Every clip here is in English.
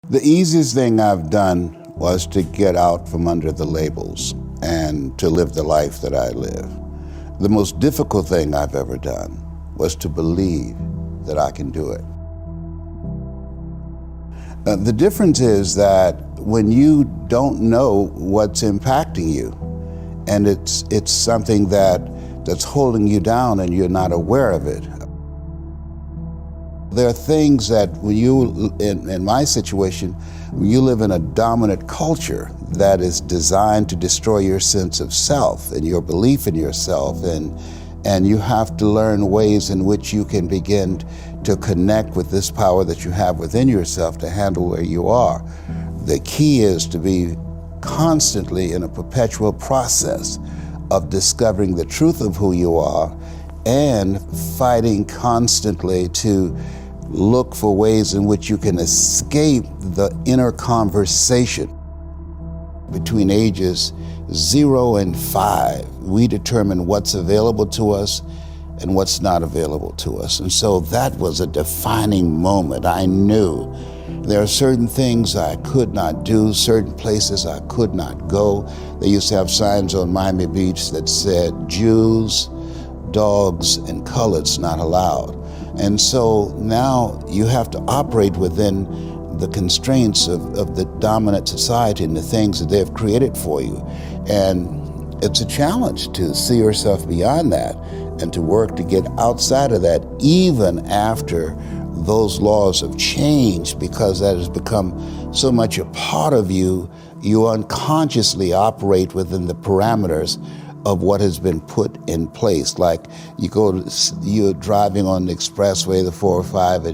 The easiest thing I've done was to get out from under the labels and to live the life that I live. The most difficult thing I've ever done was to believe that I can do it. The difference is that when you don't know what's impacting you, and it's something that's holding you down and you're not aware of it. There are things that when you, in my situation, when you live in a dominant culture that is designed to destroy your sense of self and your belief in yourself, and you have to learn ways in which you can begin to connect with this power that you have within yourself to handle where you are. The key is to be constantly in a perpetual process of discovering the truth of who you are and fighting constantly to look for ways in which you can escape the inner conversation. Between ages 0 and 5, we determine what's available to us and what's not available to us. And so that was a defining moment. I knew there are certain things I could not do, certain places I could not go. They used to have signs on Miami Beach that said, Jews, dogs, and coloreds not allowed. And so now you have to operate within the constraints of the dominant society and the things that they've created for you. And it's a challenge to see yourself beyond that and to work to get outside of that even after those laws have changed, because that has become so much a part of you, you unconsciously operate within the parameters of what has been put in place. Like you're driving on the expressway, the 405,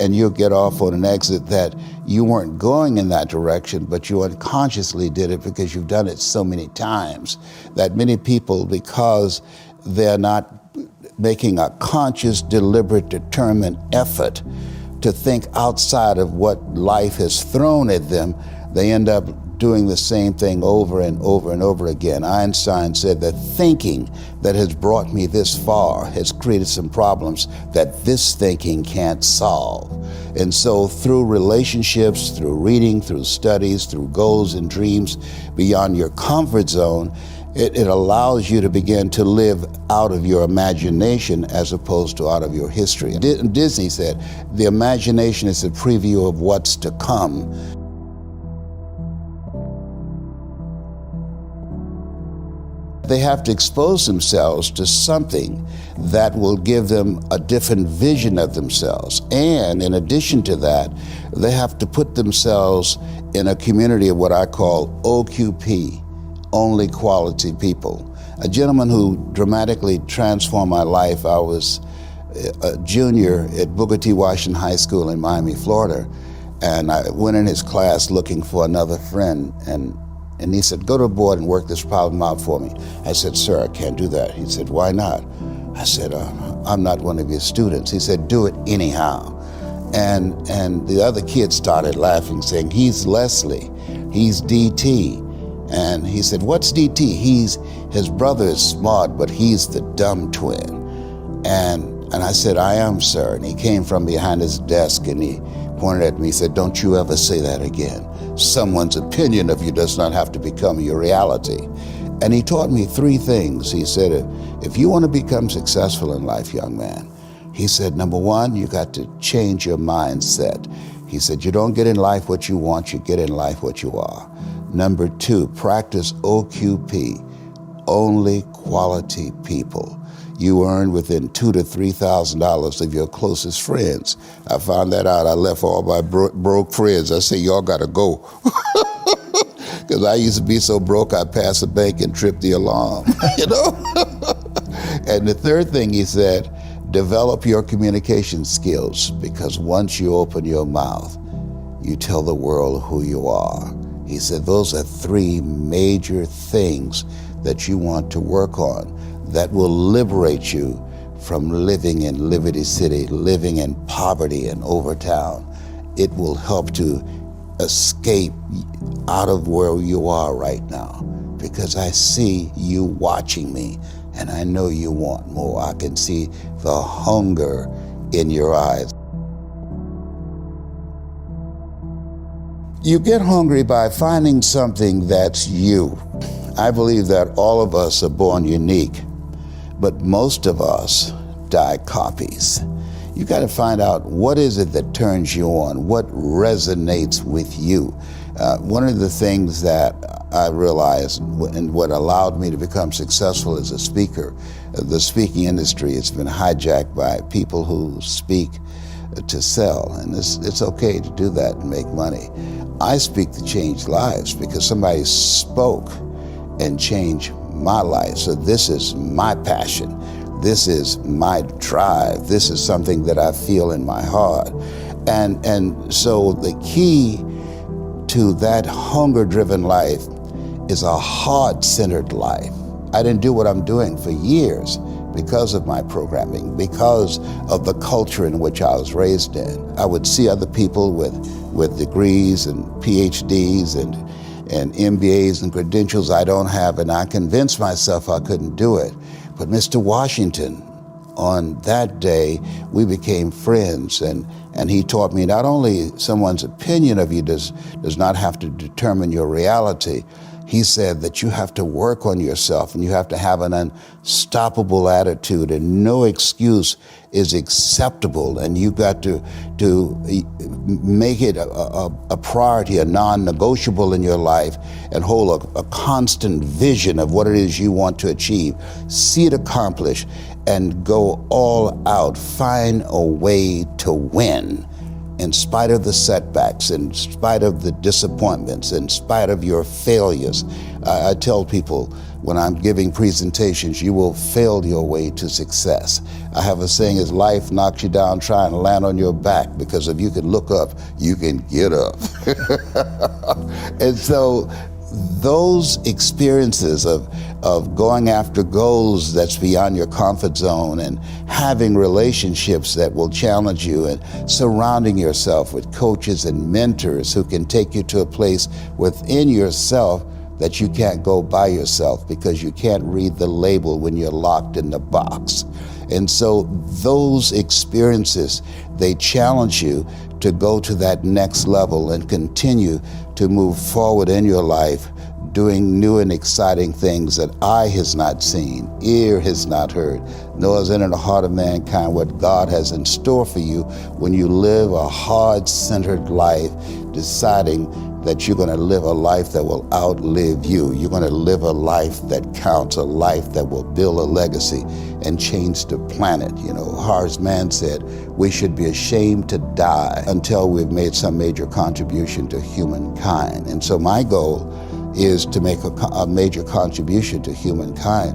and you'll get off on an exit that you weren't going in that direction, but you unconsciously did it because you've done it so many times that many people, because they're not making a conscious, deliberate, determined effort to think outside of what life has thrown at them, they end up doing the same thing over and over and over again. Einstein said that thinking that has brought me this far has created some problems that this thinking can't solve. And so through relationships, through reading, through studies, through goals and dreams beyond your comfort zone, it allows you to begin to live out of your imagination as opposed to out of your history. Disney said, the imagination is a preview of what's to come. They have to expose themselves to something that will give them a different vision of themselves. And in addition to that, they have to put themselves in a community of what I call OQP, only quality people. A gentleman who dramatically transformed my life, I was a junior at Booker T. Washington High School in Miami, Florida, and I went in his class looking for another friend, and he said, go to the board and work this problem out for me. I said, sir, I can't do that. He said, why not? I said, I'm not one of your students. He said, do it anyhow. And the other kids started laughing, saying, he's Leslie, he's DT. And he said, what's DT? His brother is smart, but he's the dumb twin. And I said, I am, sir. And he came from behind his desk and he pointed at me, he said, don't you ever say that again. Someone's opinion of you does not have to become your reality. And he taught me 3 things. He said, if you want to become successful in life, young man, he said, number 1, you got to change your mindset. He said, you don't get in life what you want, you get in life what you are. Number 2, practice OQP, only quality people. You earn within $2,000 to $3,000 of your closest friends. I found that out. I left all my broke friends. I said, y'all gotta go. Because I used to be so broke, I'd pass a bank and trip the alarm, you know? And the 3rd thing he said, develop your communication skills, because once you open your mouth, you tell the world who you are. He said, those are 3 major things that you want to work on that will liberate you from living in Liberty City, living in poverty in Overtown. It will help to escape out of where you are right now, because I see you watching me and I know you want more. I can see the hunger in your eyes. You get hungry by finding something that's you. I believe that all of us are born unique, but most of us die copies. You got to find out what is it that turns you on, what resonates with you. One of the things that I realized and what allowed me to become successful as a speaker, the speaking industry has been hijacked by people who speak to sell, and it's okay to do that and make money. I speak to change lives because somebody spoke and changed my life. So this is my passion. This is my drive. This is something that I feel in my heart. And so the key to that hunger-driven life is a heart-centered life. I didn't do what I'm doing for years because of my programming, because of the culture in which I was raised in. I would see other people with degrees and PhDs and MBAs and credentials I don't have, and I convinced myself I couldn't do it. But Mr. Washington, on that day, we became friends, and he taught me not only someone's opinion of you does not have to determine your reality. He said that you have to work on yourself and you have to have an unstoppable attitude, and no excuse is acceptable, and you got to make it a priority, a non-negotiable in your life, and hold a constant vision of what it is you want to achieve. See it accomplished and go all out. Find a way to win. In spite of the setbacks, in spite of the disappointments, in spite of your failures. I tell people when I'm giving presentations, you will fail your way to success. I have a saying, is life knocks you down, try and land on your back, because if you can look up, you can get up. And so those experiences of going after goals that's beyond your comfort zone, and having relationships that will challenge you, and surrounding yourself with coaches and mentors who can take you to a place within yourself that you can't go by yourself because you can't read the label when you're locked in the box. And so those experiences, they challenge you to go to that next level and continue to move forward in your life, doing new and exciting things that eye has not seen, ear has not heard, nor has entered the heart of mankind what God has in store for you when you live a heart-centered life, deciding that you're going to live a life that will outlive you. You're going to live a life that counts, a life that will build a legacy and change the planet. You know, Horace Mann said, we should be ashamed to die until we've made some major contribution to humankind. And so my goal is to make a major contribution to humankind.